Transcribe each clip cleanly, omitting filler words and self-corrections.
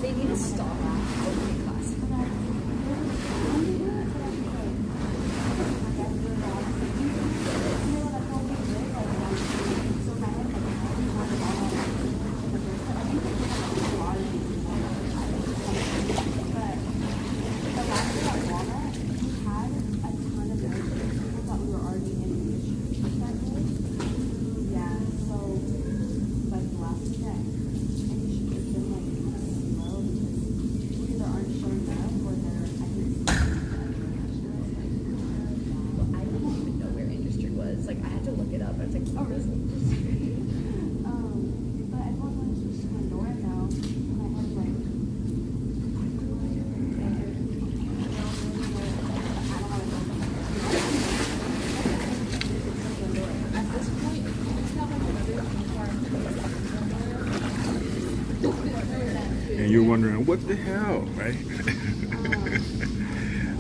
They need to stop opening class. And you're wondering, what the hell, right?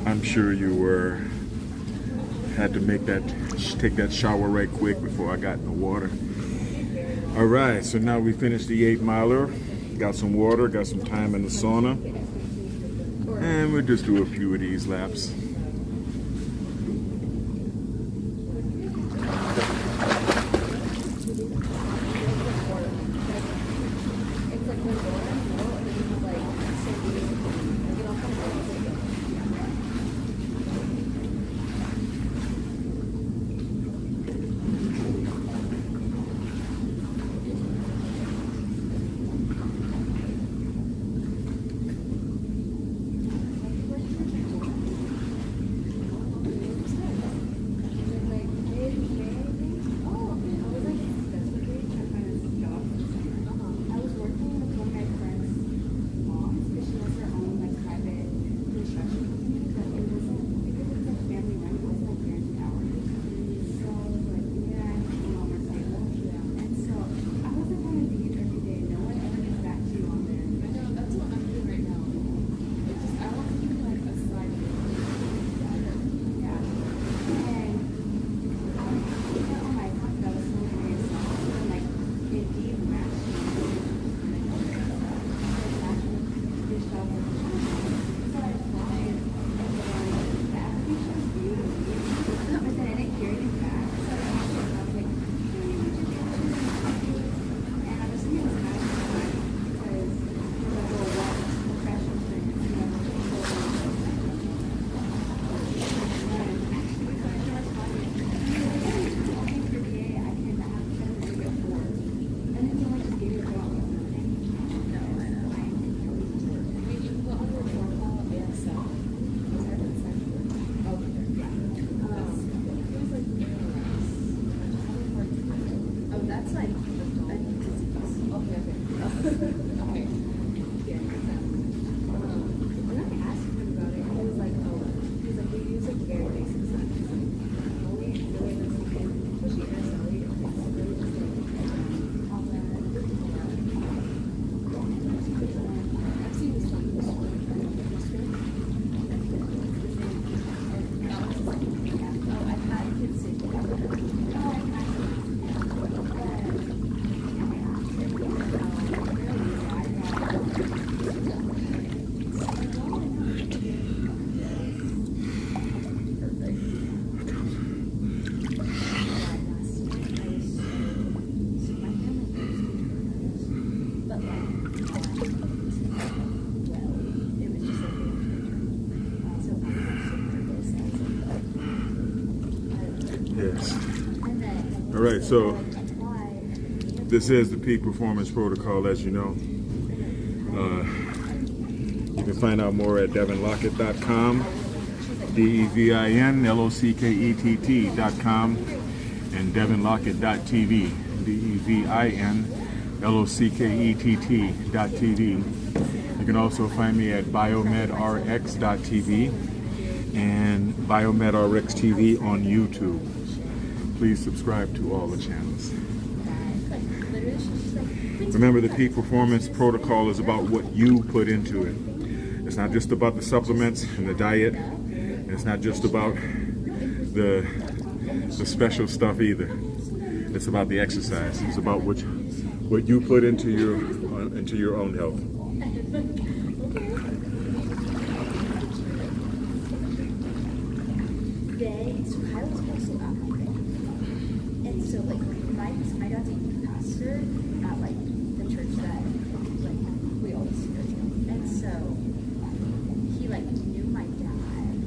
I'm sure you were. Had to take that shower right quick before I got in the water. All right, so now we finished the 8 miler. Got some water, got some time in the sauna. And we'll just do a few of these laps. Yes. All right, so this is the Peak Performance Protocol, as you know. You can find out more at devinlockett.com, DEVINLOCKETT.com, and devinlockett.tv, DEVINLOCKETT.tv. You can also find me at biomedrx.tv and biomedrx TV on YouTube. Please subscribe to all the channels. Remember, the Peak Performance Protocol is about what you put into it. It's not just about the supplements and the diet. And it's not just about the special stuff either. It's about the exercise. It's about what you put into your own health. so Kyla's also at my grade. And so like my dad's a youth pastor at like the church that like we all used to go to. And so he like knew my dad.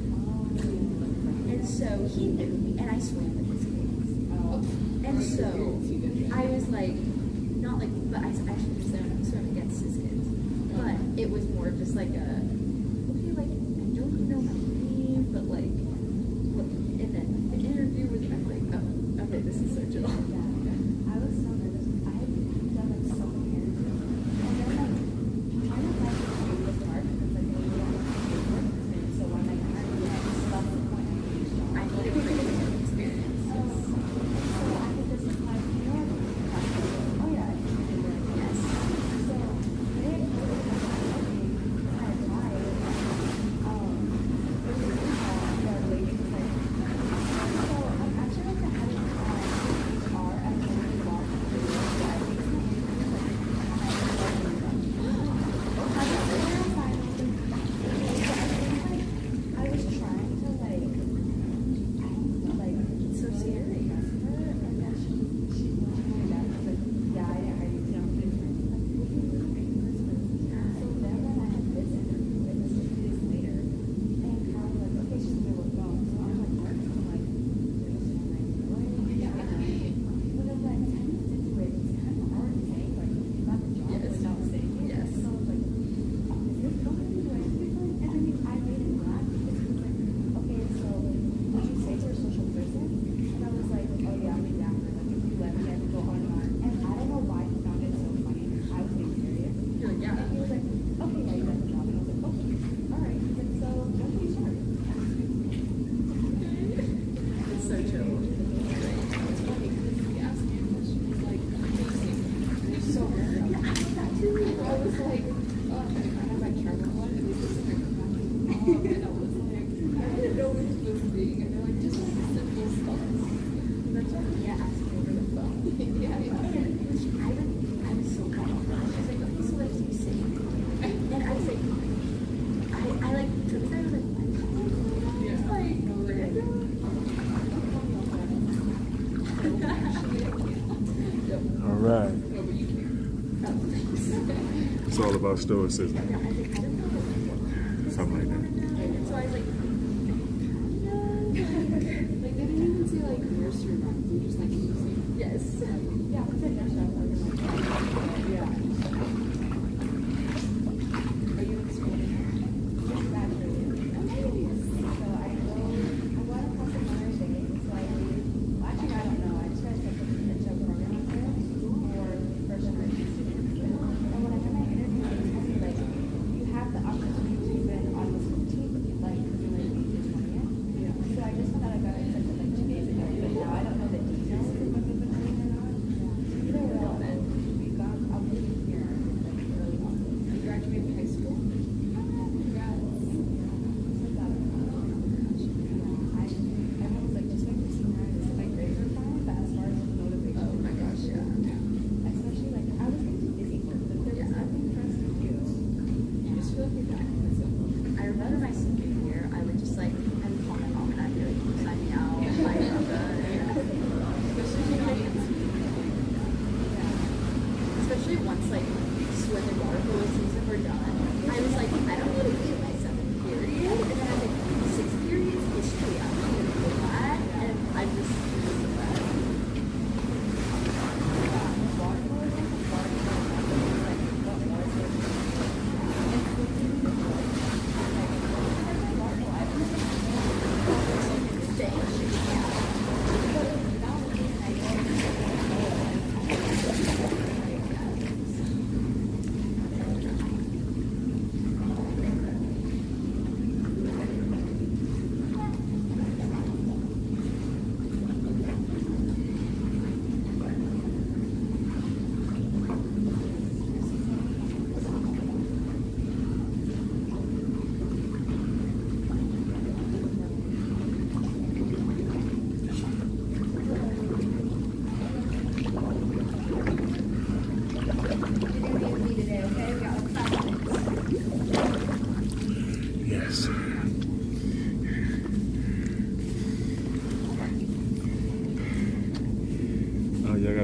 And so he knew me and I swam with his kids. And so I was like not like but I actually swam against his kids. But it was more of just like a okay, like I don't know my name, but like look, and then the interview was I'm like, oh, okay, this is so chill. I was so nervous. I had done like so many interviews, and then like kind of like it was hard because like we don't have work experience. So when I kind of get stuff to the point I need a job. I need a creative experience. So I could just apply to New York. Oh yeah, I can do that. Yes. So they I applied. It was the lady was like, so I'm actually like the head of HR at the law. I was trying to like, I don't know, like It's so scary. impress her, and then she told me that she was like, yeah, I already know this. So then when I had this interview, it was 2 days later, and Kyle was like, okay, she's gonna work phone. So I'm like, what? I'm like, wait, so I'm like, what? But then like 10 minutes into it, it's kind of hard saying like, you got the job Yes. without saying it. Yes. So I was like, is this going to do anything? And I mean, I made him laugh because he was like, okay, so did you say you're a social person? And I was like, oh yeah, I'm a dapper. Like if you let me, I can go on and on. And I don't know why he found it so funny. I was being serious. You're like, yeah. And he was like, okay, yeah, you got the job. And I was like, okay, all right. He's like, so when do you start? It's so chill. It's funny because he asked me a question. He's like, "You're so hurt." Yeah, I did that too. I was like, "Oh, I have my travel one." And he was like, "And I was like, I didn't know what he was being." And they're like, "Just like simple stuff." And that's why he asked me over the phone. Yeah, yeah. I was so kind of I was like, okay, so like you sing. And I was like, I like took the side, I was like, Yeah. it's like random. All right. No, but you can't. It's all about stoicism. Yeah, I was like, I don't know. Something like that. And so I was like, Like they didn't even say like nursery rhymes. They just like music. yes. Yeah, we said nurse job. Yeah. Are you in school now? Graduated. So I went across another day. So I leave. Well, actually, I don't know. I just started taking a job program out there for first generation students. And when I had my interview, they told me like, you have the opportunity to even on the 15th if you'd like, because you're like May 20th. Yeah. So I just found out I got accepted like 2 days ago, but now I don't know the details of whether the or not. Either way,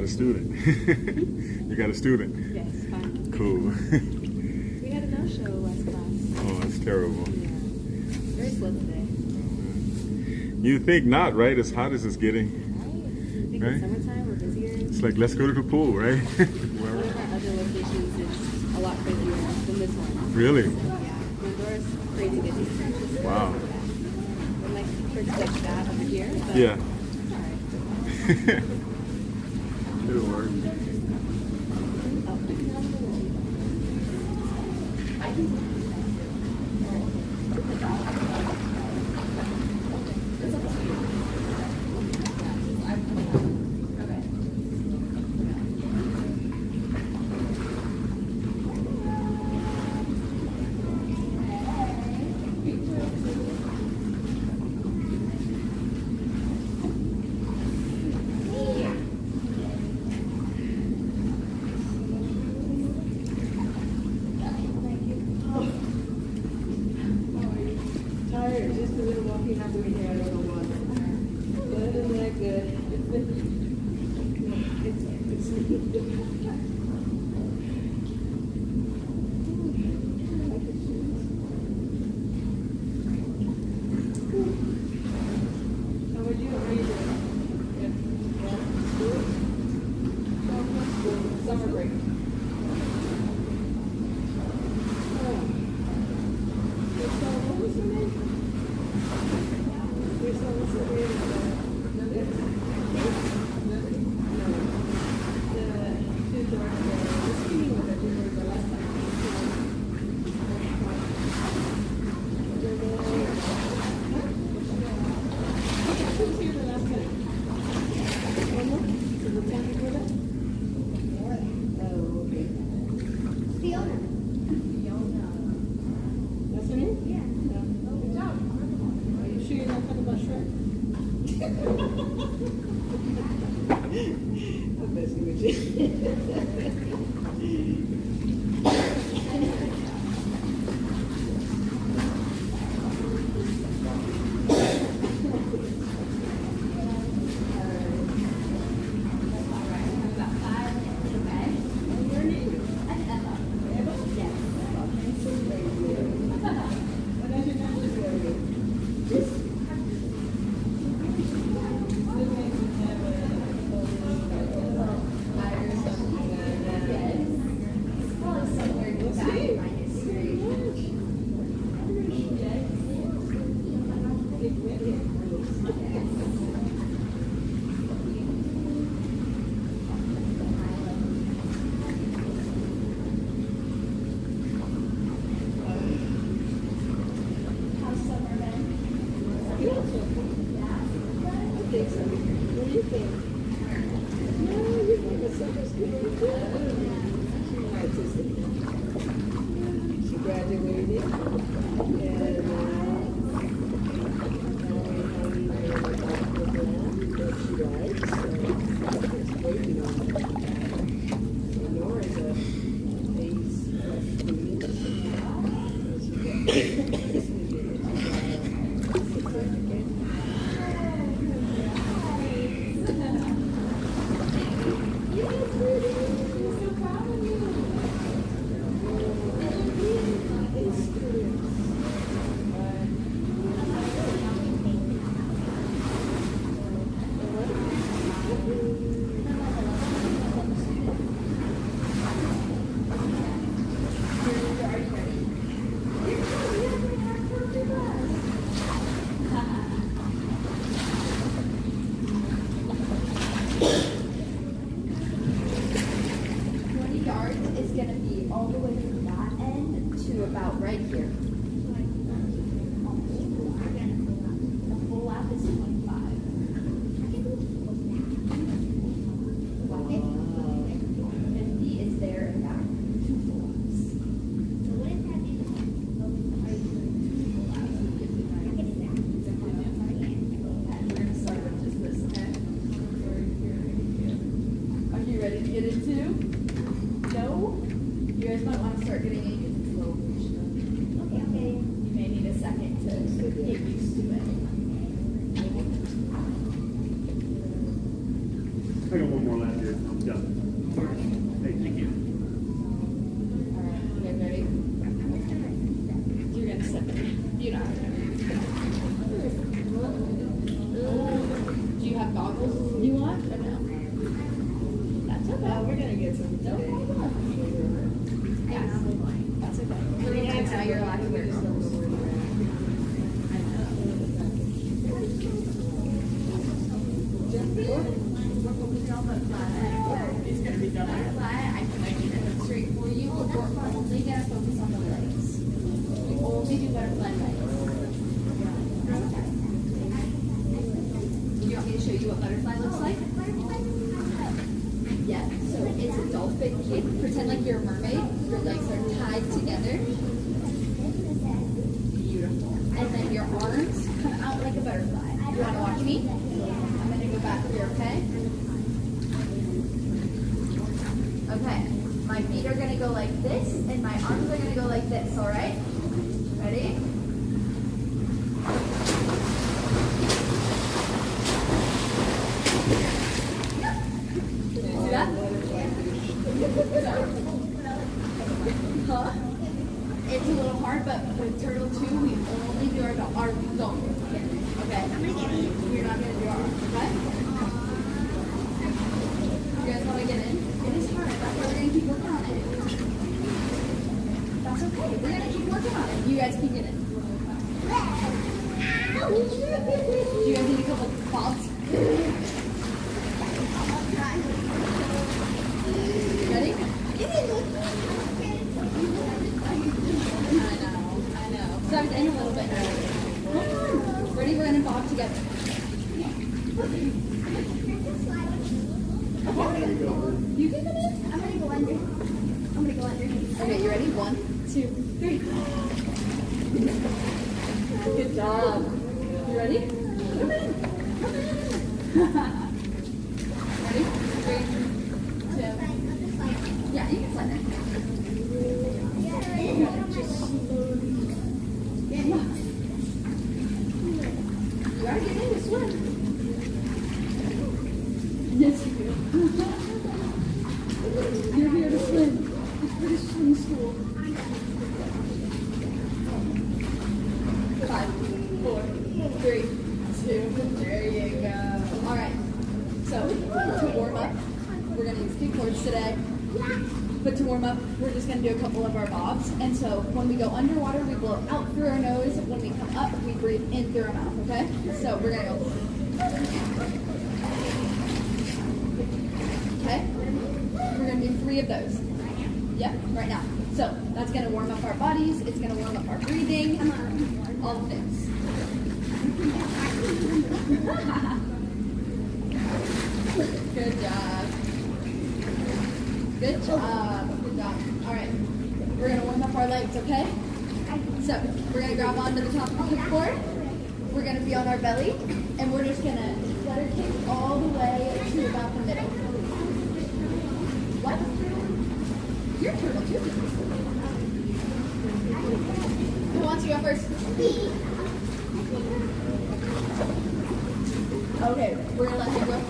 student. You got a student. Yes, finally. Cool. We had a no-show last class. Oh, that's terrible. Yeah. Very slow today. You think not, right? As hot as it's getting. I think Right? in summertime we're busier. It's like, let's go to the pool, right? One of our other locations is a lot crazier than this one. Really? Yeah. Honduras crazy busy. Wow. We're like church like that over here. But Yeah. it's all right. It'll work. Tired, just a little walking out the window, I don't know what. Other than that, good. How about you? How are you doing? Yeah. Summer break. What was her name? Fiona. That's her name? Yeah. Good job. Are you sure you're not talking about Shrek? I'm messing with you. She graduated and she likes, so it's waiting on her. Nora's a ace student. Is going to be all the way from that end to about right here. The full lap is 25. 50 is there and back. 2 full laps. So what is that? We're gonna start with just this, okay? Are you ready to get into? No? You guys might want to start getting into the slow push. You know. Do you have goggles you want or no? That's okay. We're gonna get some today. Yes. That's okay. How many times now you're allowed to wear goggles? I can make it straight for you. We're only gonna focus on the legs. We only do butterfly legs. You want me to show you what butterfly looks like? Yeah. So it's a dolphin kick. Pretend like you're a mermaid. Your legs are tied together. Beautiful. And then your arms come out like a butterfly. You want to watch me? I'm gonna go back here. Okay. Okay, my feet are gonna go like this, and my arms are gonna go like this, all right? Ready? See that? Huh? It's a little hard, but with Turtle 2, we only do our dog. Okay? We're not gonna do our arms, okay? You guys want to get in? It is hard. That's why we're going to keep working on it. That's okay. We're going to keep working on it. You guys can get in. Do you guys need a couple bobs? Ready? I know. So I was in a little bit now. Come on. Ready? We're going to bob together. You can come in. I'm gonna go under. I'm gonna go under. Okay, you ready? 1, 2, 3. Good job. You ready? Come in. Come in. Ready? 3, 2. Yeah, you can slide in. You gotta get in to swim. Yes, you do. You're here to swim. It's British swim school. 5, 4, 3, 2. There you go. All right. So to warm up, we're gonna use skateboards today. But to warm up, we're just gonna do a couple of our bobs. And so when we go underwater, we blow out through our nose. When we come up, we breathe in through our mouth. Okay? So we're gonna go. Okay? We're going to do 3 of those. Yep, right now. So that's going to warm up our bodies. It's going to warm up our breathing. All the things. Good job. Good job. Good job. All right. We're going to warm up our legs, okay? So we're going to grab onto the top of the kickboard. We're going to be on our belly. And we're just going to flutter kick all the way to about the middle. What? You're a turtle too. Who wants to go first? Okay, we're gonna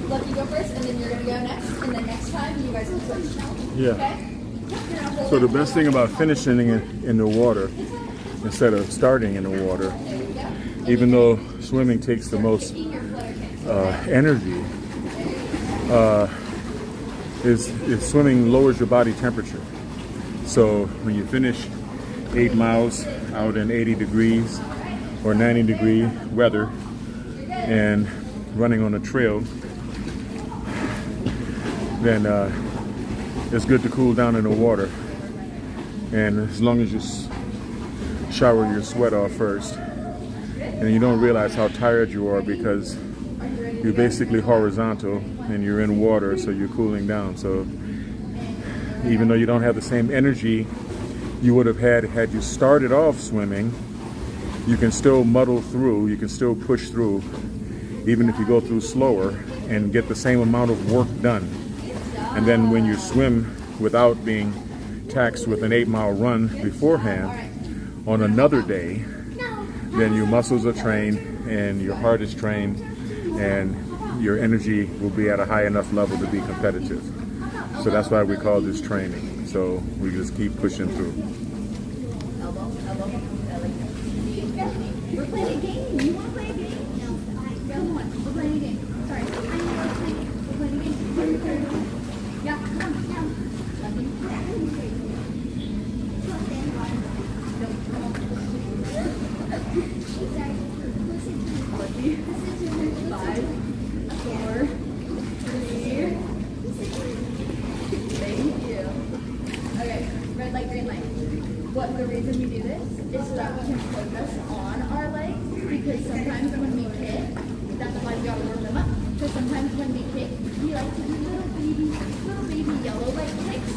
let you go first, and then you're gonna go next, and then next time you guys can switch. Yeah. Okay? You're gonna hold So the it. best thing about finishing in the water instead of starting in the water, There you go. even though swimming takes the most Kicking your flutter kicks. energy, is swimming lowers your body temperature. So when you finish 8 miles out in 80 degrees or 90 degree weather and running on a trail, then it's good to cool down in the water. And as long as you shower your sweat off first, and you don't realize how tired you are because you're basically horizontal and you're in water, so you're cooling down. So even though you don't have the same energy you would have had you started off swimming, you can still muddle through, you can still push through, even if you go through slower, and get the same amount of work done. And then when you swim without being taxed with an 8-mile run beforehand, on another day, then your muscles are trained and your heart is trained and your energy will be at a high enough level to be competitive. So that's why we call this training. So we just keep pushing through. Elbow, elbow, belly. We're playing a game. You want to play a game? No. Come on. We're playing a game. Sorry. We're playing a game. Yeah, come on. Yeah. Five, four, three. Thank you. Okay, red light, green light. What the reason we do this is so that we can focus on our legs, because sometimes when we kick, that's why you gotta warm them up. Because sometimes when we kick, we like to do little baby yellow light kicks.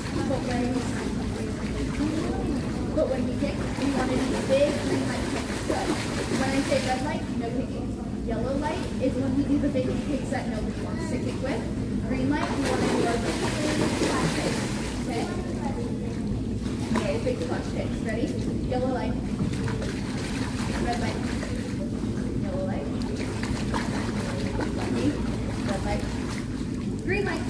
But when we kick, we want to do big green light kicks. So when I say red light, no kicking. Yellow light is when we do the big kicks that nobody wants to kick with. Green light, we want to do our big flat kicks. Okay? Okay, big clutch kicks. Ready? Yellow light. Red light. Yellow light. Lucky. Red light. Green light.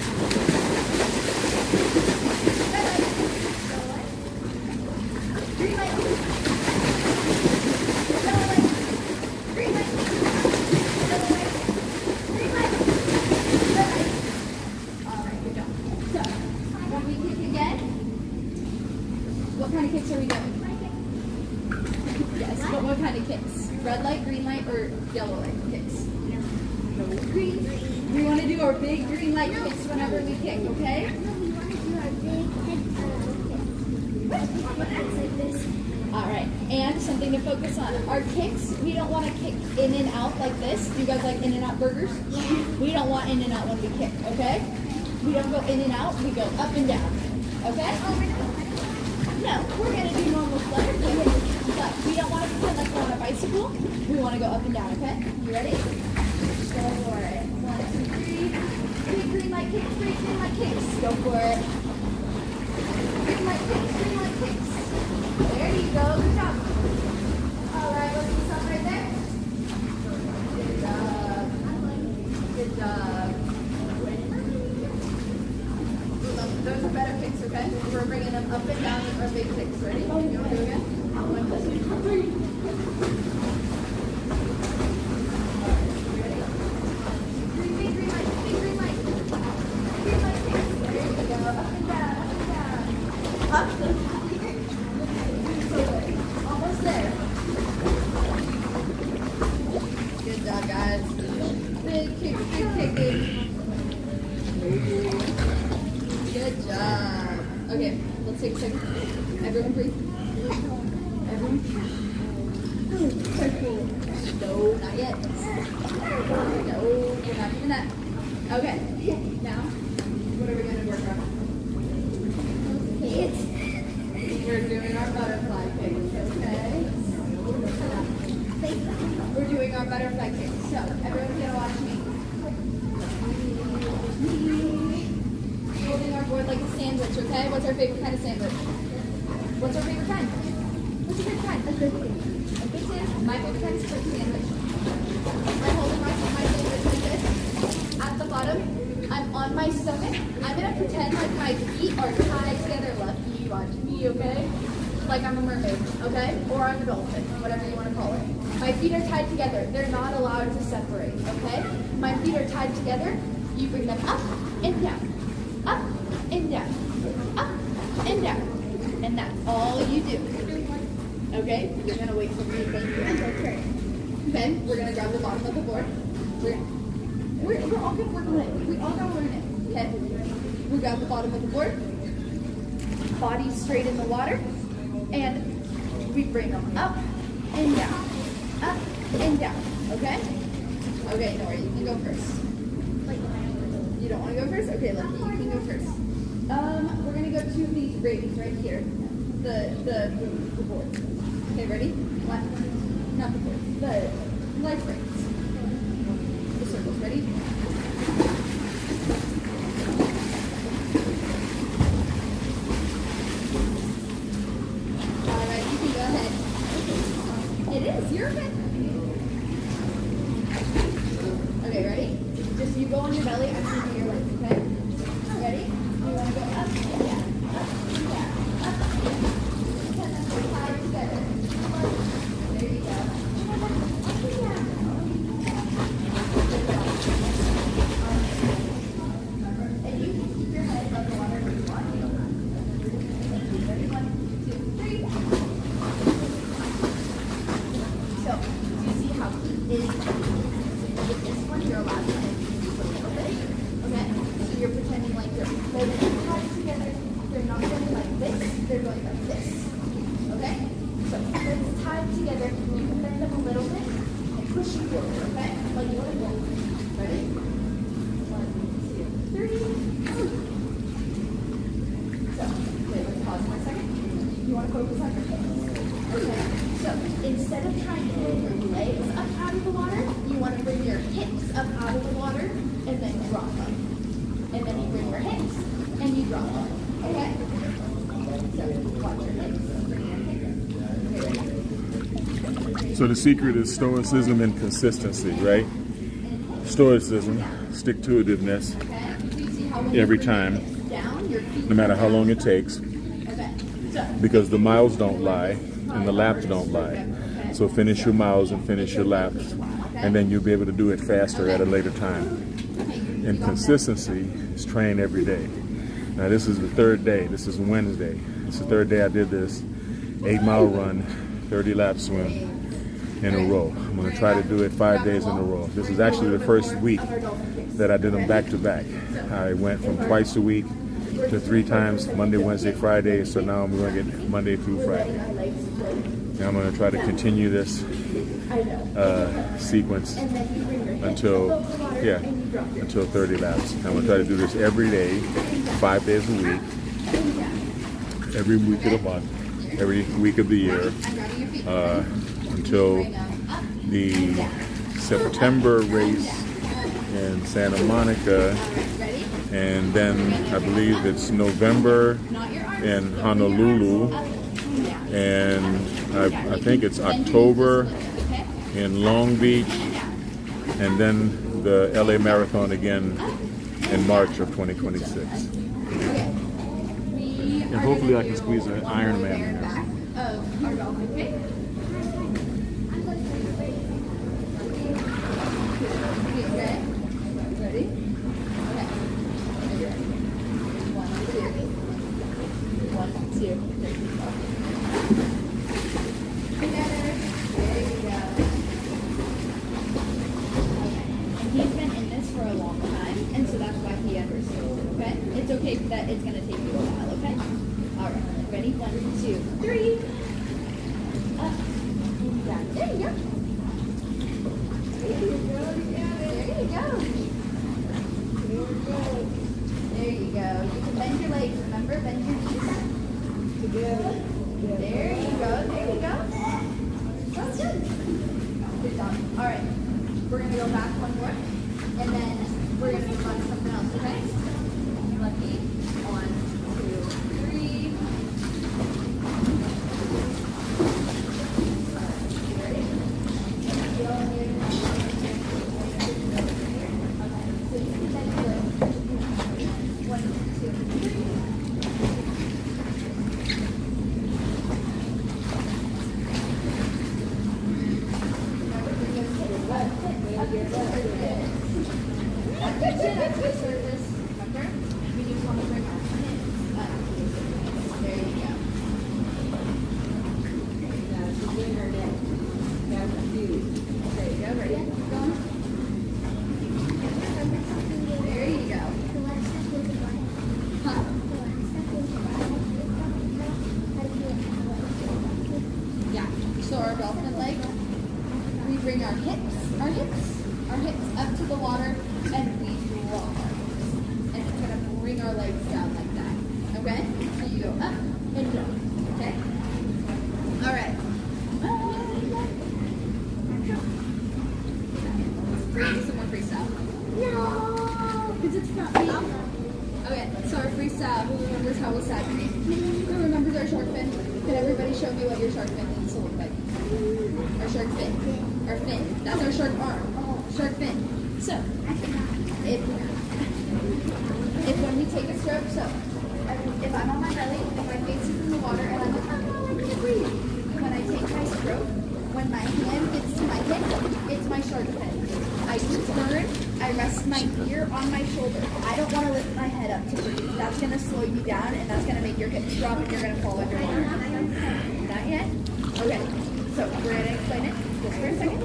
Red light. Yellow light. Green light. Yellow light. Green light. Yellow light. Green light. Red light. All right, good job. So, when we kick again, what kind of kicks are we doing? Yes, but what kind of kicks? Red light, green light, or yellow light kicks? No. Green. We want to do our big green light kicks whenever we kick, okay? All right, and something to focus on. Our kicks, we don't want to kick in and out like this. Do you guys like in and out burgers? Yeah. We don't want in and out when we kick, okay? We don't go in and out, we go up and down, okay? No, we're going to do normal flutter kicks, but we don't want to pretend like we're on a bicycle. We want to go up and down, okay? You ready? Go for it. 1, 2, 3. Big green light kicks, big green light kicks. Go for it. Green light kicks, green light kicks. There you go. Good job. All right, let's do some right there. Good job. Good job. Those are better kicks, okay? We're bringing them up and down with our big kicks. Ready? You want to do it again? 1, 2, 3. Big green light, big green light. Green light kicks. There you go. Up and down, up and down. Up and down. Almost there. Good job, guys. Big kick, big kick. Good job. Okay, let's take a second. Everyone breathe. Everyone. No, not yet. No, we're not doing that. Okay, now, what are we going to work on? We're doing our butterfly kicks, okay? We're doing our butterfly kicks. So, everyone's going to watch me. Holding our board like a sandwich, okay? What's our favorite kind of sandwich? What's our favorite kind? What's your favorite kind? A good sandwich. My favorite kind is a good sandwich. I'm holding my sandwich like this. At the bottom, I'm on my stomach. I'm gonna pretend like my feet are tied together. Lucky, watch me, okay? Like I'm a mermaid, okay? Or I'm a dolphin, whatever you want to call it. My feet are tied together. They're not allowed to separate, okay? My feet are tied together. You bring them up and down. Up and down, up and down, and that's all you do. Okay, you're gonna wait for me. Thank you. Okay. Then we're gonna grab the bottom of the board. We're all gonna work on it. We all gotta learn it. Okay. We grab the bottom of the board. Body straight in the water, and we bring them up and down, up and down. Okay. Okay, Nora, you can go first. You don't want to go first? Okay, Lucky, you can go first. We're gonna go to these rings right here. The board. Okay, ready? What? Not the board. The life rings. The circles. Ready? All right, you can go ahead. It is. You're okay. Okay, ready? Just you go on your belly. I'm going to do your legs. Okay? Ready? You want to go up and down, up and down, up and down. And then tie together. There you go. up together. You can bend them a little bit and push you forward, okay? Like you want to walk. Ready? 1, 2, 3. So, wait, let's pause for a second. You want to focus on your hips? Okay. So, instead of trying to bring your legs up out of the water, you want to bring your hips up out of the water and then drop them. And then you bring your hips and you drop them. Okay? So, watch your hips. Bring your hips. Okay. So the secret is stoicism and consistency, right? Stoicism, stick-to-itiveness, Okay? You see how when every you bring your time, hips down, your feet no matter how down? long it takes, Okay. So, because the miles don't lie and the laps don't lie. So finish your miles and finish your laps, and then you'll be able to do it faster at a later time. And consistency is train every day. Now this is the third day. This is Wednesday. It's the third day I did this 8-mile run, 30-lap swim in a row. I'm going to try to do it 5 days in a row. This is actually the first week that I did them back to back. I went from twice a week to 3 times, Monday, Wednesday, Friday. So now I'm going to get Monday through Friday. And I'm going to try to continue this sequence until 30 laps. I'm going to try to do this every day, 5 days a week, every week of the month, every week of the year, until the September race in Santa Monica, and then I believe it's November in Honolulu, and I think it's October in Long Beach, and then the LA Marathon again in March of 2026. And hopefully I can squeeze an Ironman in there. Of our dolphin cake. Okay. Ready? Okay. One, two. One, two. There you go. Together. There you go. Okay. And he's been in this for a long time, and so that's why he understands it, okay? It's okay that it's going to take you a while, okay? All right. Ready? 1, 2, 3. Up and down. There you go. There you go. There you go. You can bend your legs, remember? Bend your knees. Together. There you go. There you go. That's good. Good job. All right. We're going to go back one more. And then we're going to move on to something else, okay? Lucky. 1, 2, 3. So our dolphin leg, we bring our hips up to the water, and we drop our hips. And it's gonna bring our legs down like that. Okay? So you go up and down. Okay? All right. We're gonna do some more freestyle. No, because it's not me. Okay, so our freestyle. Who remembers how we sat? Who remembers our shark fin? Can everybody show me what your shark fin needs to look like? Our shark fin. Our fin. That's our shark arm. Shark fin. So, if when we take a stroke, so if I'm on my belly, if my face is in the water, and I'm like, oh, I can't breathe. When I take my stroke, when my hand gets to my hip, it's my shark fin. I turn, I rest my ear on my shoulder. I don't want to lift my head up to breathe. That's going to slow you down, and that's going to make your hips drop, and you're going to fall underwater. Not yet? Okay. So we're going to explain it just for a second.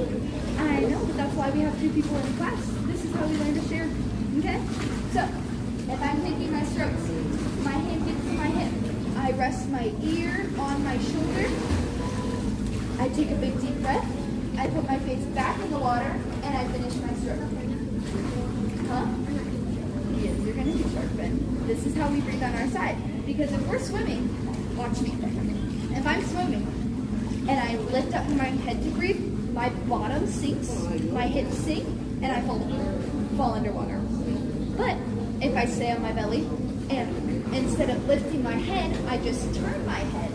I know, but that's why we have 2 people in class. This is how we learn to share. Okay? So, if I'm taking my strokes, my hand gets to my hip. I rest my ear on my shoulder. I I take a big deep breath, I put my face back in the water, and I finish my stroke. Huh? Yes, you're gonna do shark fin. This is how we breathe on our side. Because if we're swimming, watch me. If I'm swimming and I lift up my head to breathe, my bottom sinks, my hips sink, and I fall underwater. But if I stay on my belly and instead of lifting my head, I just turn my head,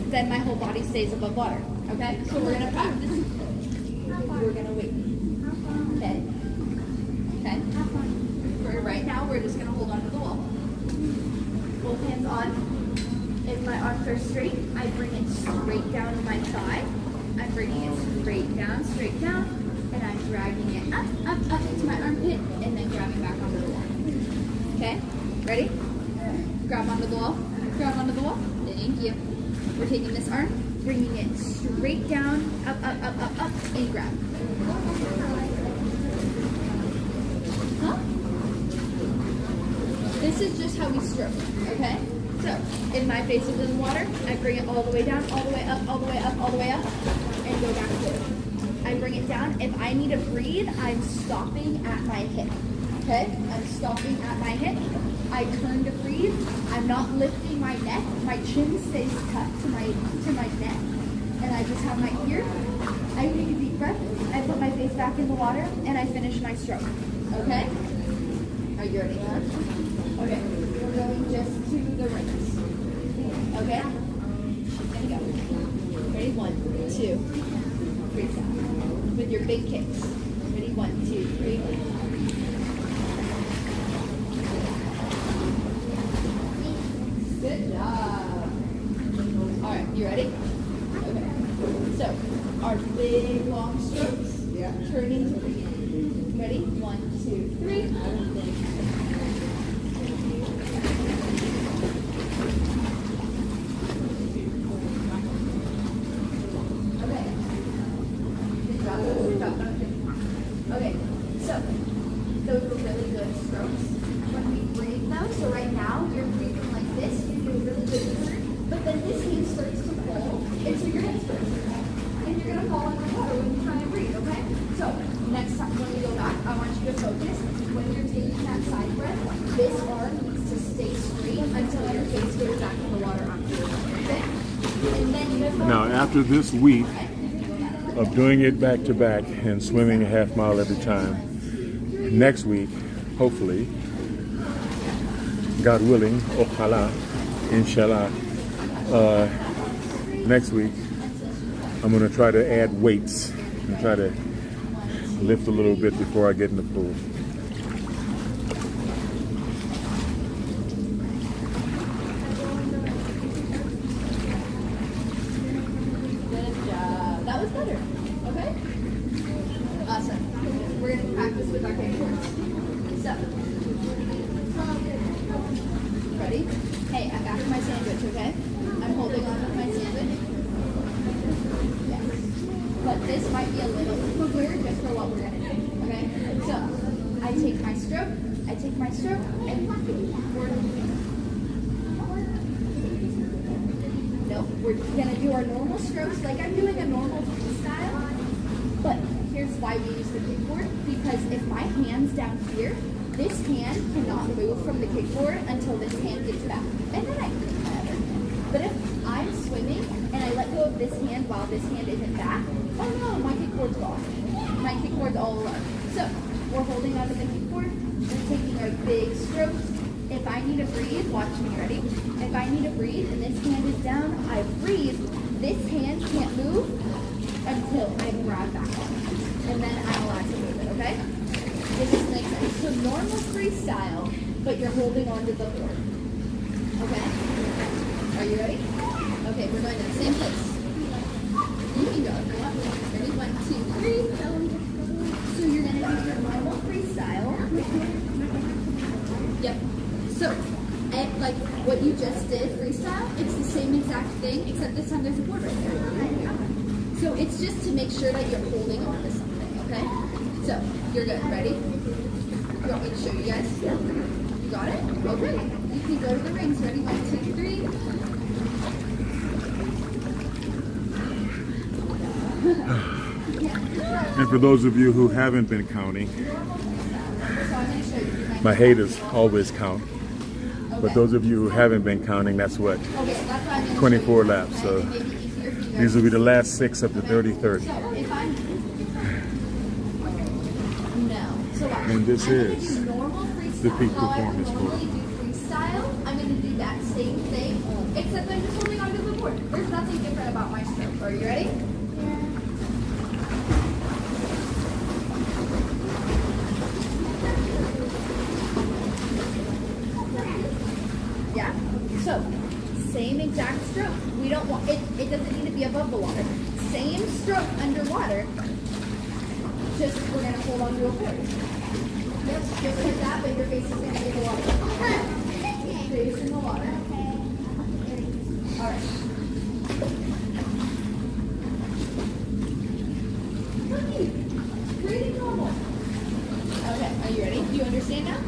then my whole body stays above water. Okay? So we're gonna practice. We're gonna wait. Okay? Okay? For right now, we're just gonna hold on to the wall. Both hands on. If my arms are straight, I bring it straight down to my thigh. I'm bringing it straight down, and I'm dragging it up to my armpit, and then grabbing back onto the wall. Okay? Ready? Grab onto the wall. Grab onto the wall. Thank you. We're taking this arm, bringing it straight down, up, and grab. Huh? This is just how we stroke, okay? So, if my face is in the water, I bring it all the way down, all the way up, all the way up, all the way up, and go back forward. I bring it down. If I need to breathe, I'm stopping at my hip, okay? I'm stopping at my hip. I turn to breathe. I'm not lifting my neck. My chin stays cut to my neck, and I just have my ear. I take a deep breath. I put my face back in the water, and I finish my stroke. Okay? Are you ready, huh? Okay. We're going just to the rings. Okay? She's gonna go. Ready? 1, 2, 3. Stop. With your big kicks. Ready? 1, 2, 3. Good job. All right, you ready? Okay. So, our big long strokes turn into rings. Ready? 1, 2, 3. Okay. Good job. Good job. Okay. So, those were really good strokes. When we breathe though, so right now you're breathing like this, you do a really good turn, but then this hand starts to fall, and so your head starts to fall. And you're gonna fall underwater when you try and breathe, okay? So next time when we go back, I want you to focus when you're taking that side breath, this arm needs to stay straight until your face goes back in the water after. Okay? And then you have Now, after this week of doing it back to back and swimming a half mile every time, next week, hopefully, God willing, ojalá, inshallah, next week, I'm going to try to add weights and try to lift a little bit before I get in the pool. Good job. That was better. Okay? Awesome. We're going to practice with our kickboards. So, ready? Hey, I'm back to my sandwich, okay? I'm holding on with my sandwich. Yes. But this might be a little weird just for what we're going to do, okay? So, I take my stroke, and we're going to do our normal strokes like I'm doing a normal freestyle. But here's why we use the kickboard, because if my hand's down here, this hand cannot move from the kickboard until this hand gets back. And then I can do my other hand. But if I'm swimming and I let go of this hand while this hand isn't back, oh no, my kickboard's gone. My kickboard's all alone. So we're holding onto the kickboard, we're taking our big strokes. If I need to breathe, watch me, ready? If I need to breathe and this hand is down, I breathe. This hand can't move until I grab back on. And then I'm allowed to move it, okay? Does this make sense? So normal freestyle, but you're holding onto the board. Okay? Are you ready? Okay, we're going to the same place. You can go. Ready? 1, 2, 3. So you're going to do your normal freestyle. Yep. So, like what you just did, freestyle, it's the same exact thing, except this time there's a board right there. So it's just to make sure that you're holding on to something, okay? So, you're good. Ready? You want me to show you guys? You got it? Okay. You can go to the rings. Ready? 1, 2, 3. And for those of you who haven't been counting, my haters always count. But those of you who haven't been counting, that's what? 24 laps. So these will be the last 6 of the 30-30. If I'm no, so watch. And this I'm gonna is do normal freestyle. the peak How I would performance normally board. do freestyle. I'm gonna do that same thing, except I'm just holding onto the board. There's nothing different about my stroke. Are you ready? Yeah. So, same exact stroke. We don't want it. It doesn't need to be above the water. Same stroke underwater. Just we're gonna hold on to a board. Yep. Just like that, but your face is gonna be in the water. Face in the water. All right. Cookie, breathing normal. Okay. Are you ready? Do you understand now?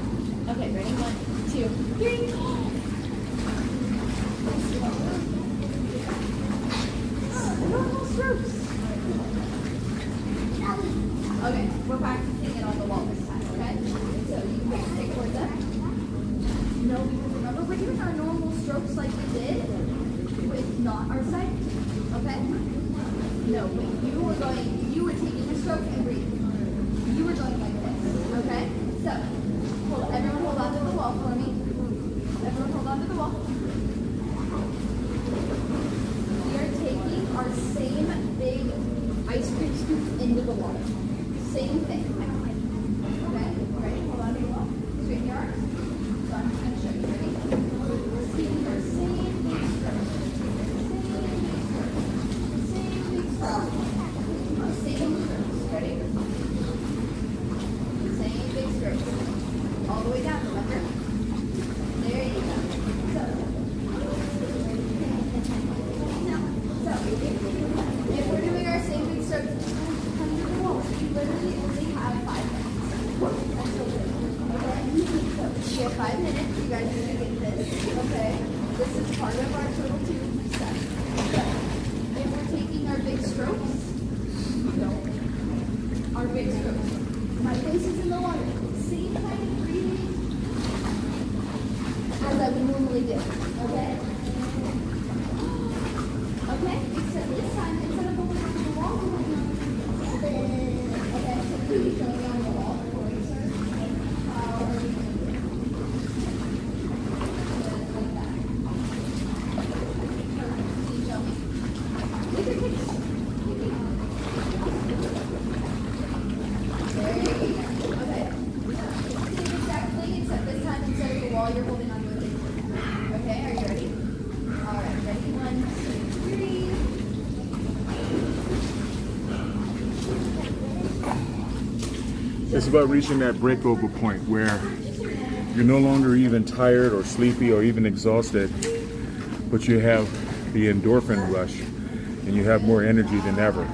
Okay. Ready? 1, 2, 3. Normal strokes. Okay, we're practicing it on the wall this time, okay? So you can take towards up. No, because remember we're doing our normal strokes like we did with not our side, okay? No, wait, you were taking a stroke and breathing. You were going like this, okay? So, everyone hold on to the wall for me. Everyone hold on to the wall. We are taking our same big ice cream scoop into the water. Same thing. Okay, ready? Hold on to the wall. Straighten your arms. So I'm just going to show you. Ready? Taking our same big stroke. Same big stroke. Same strokes. Ready? Same big strokes. All the way down, remember? There you go. So, if we're doing our same big strokes, come to the wall. We literally only have 5 minutes. Until then, okay? So, we have 5 minutes. You guys are going to get this, okay? This is part of our total 2 steps. So, if we're taking our big strokes, our big strokes. My face is in the water. Same kind of breathing as I would normally do, okay? Okay, except this time, instead of holding onto the wall, we're holding onto the okay, so please show me on the wall for you, sir. How are we going to do it? Like that. Perfect. Please show me. With your kicks. There you go. Okay. Same exact thing, except this time, instead of the wall, you're holding onto a big. Okay, are you ready? All right, ready? 1, 2, 3. It's about reaching that breakover point where you're no longer even tired or sleepy or even exhausted, but you have the endorphin rush and you have more energy than ever.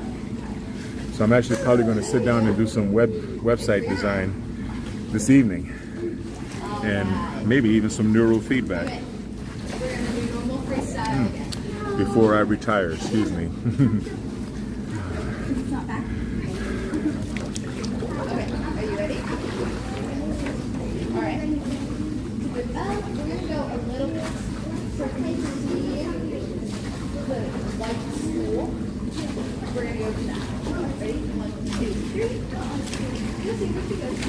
So I'm actually probably going to sit down and do some website design this evening and maybe even some neural feedback Okay. We're going to do normal freestyle again. before I retire, excuse me. It's not back. Okay, are you ready? All right. We're going to go a little bit. So we're going to see the white stool. We're going to go to that. Ready? 1, 2, 3. You'll see where she goes.